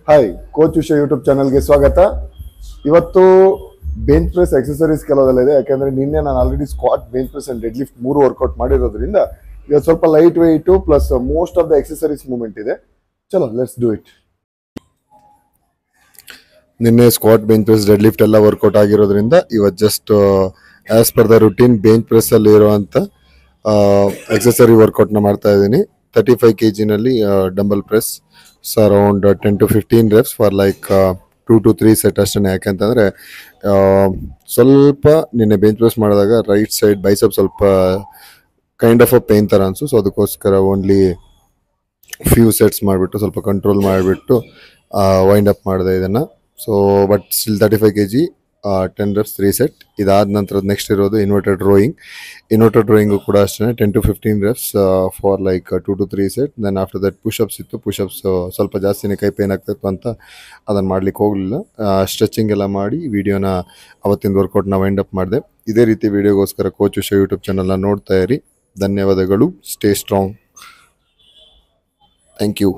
Hi coach ವಿಷಯ YouTube ಚಾನಲ್ಗೆ ಸ್ವಾಗತ. ಇವತ್ತು ಬೆಂಚ್ ಪ್ರೆಸ್ ಎಕ್ಸಸರೀಸ್ ಕೆಲವೆಲ್ಲ ಇದೆ. ಯಾಕಂದ್ರೆ ನಿನ್ನೆ ನಾನು already squat, bench press and deadlift 3 workout ಮಾಡಿರೋದ್ರಿಂದ ಇವತ್ತು ಸ್ವಲ್ಪ light weight plus most of the accessories movement ಇದೆ. ಚಲೋ ಲೆಟ್ಸ್ ಡೂ ಇಟ್. ನಿನ್ನೆ squat, bench press, deadlift ಎಲ್ಲ ವರ್ಕೌಟ್ ಆಗಿರೋದ್ರಿಂದ ಇವತ್ತು just as per the routine bench press ಅಲ್ಲಿ ಇರುವಂತ ಎಕ್ಸಸರಿ ವರ್ಕೌಟ್ನ ಮಾಡ್ತಾ ಇದ್ದೀನಿ. 35 kg ನಲ್ಲಿ dumbbell press around 10 to 15 reps for like 2 to 3 set ಅಷ್ಟೇ. ಯಾಕಂತಂದ್ರೆ ಸ್ವಲ್ಪ ನಿನ್ನೆ ಬೆಂಚ್ ಪ್ರೆಸ್ ಮಾಡಿದಾಗ ರೈಟ್ ಸೈಡ್ ಬೈಸೆಪ್ ಸ್ವಲ್ಪ ಕೈಂಡ್ ಆಫ್ ಅ ಪೇನ್ ತರ ಅನ್ಸು. ಸೊ ಅದಕ್ಕೋಸ್ಕರ ಓನ್ಲಿ ಫ್ಯೂ ಸೆಟ್ಸ್ ಮಾಡಿಬಿಟ್ಟು ಸ್ವಲ್ಪ ಕಂಟ್ರೋಲ್ ಮಾಡಿಬಿಟ್ಟು ವೈಂಡ್ ಅಪ್ ಮಾಡಿದೆ ಇದನ್ನ. So but still 35 kg 10 reps 3 set. ಇದಾದ ನಂತರ ನೆಕ್ಸ್ಟ್ ಇರೋದು ಇನ್ವರ್ಟೆಡ್ ರೋಯಿಂಗು ಕೂಡ ಅಷ್ಟೇ 10 to 15 reps for like 2 to 3 set. Then after that pushups ಇತ್ತು. ಪುಷಪ್ಸ್ ಸ್ವಲ್ಪ ಜಾಸ್ತಿನೇ ಕೈ ಪೇನ್ ಆಗ್ತಿತ್ತು ಅಂತ ಅದನ್ನು ಮಾಡ್ಲಿಕ್ಕೆ ಹೋಗಲಿಲ್ಲ. ಸ್ಟ್ರೆಚಿಂಗ್ ಎಲ್ಲ ಮಾಡಿ ವಿಡಿಯೋನ ಅವತ್ತಿನ ವರ್ಕೌಟ್ನ ವೈಂಡ್ ಅಪ್ ಮಾಡಿದೆ. ಇದೇ ರೀತಿ ವಿಡಿಯೋಗೋಸ್ಕರ ಕೋಚ್ ವಿಷಯ ಯೂಟ್ಯೂಬ್ ಚಾನಲ್ನ ನೋಡ್ತಾ ಇರಿ. ಧನ್ಯವಾದಗಳು. Stay strong. Thank you.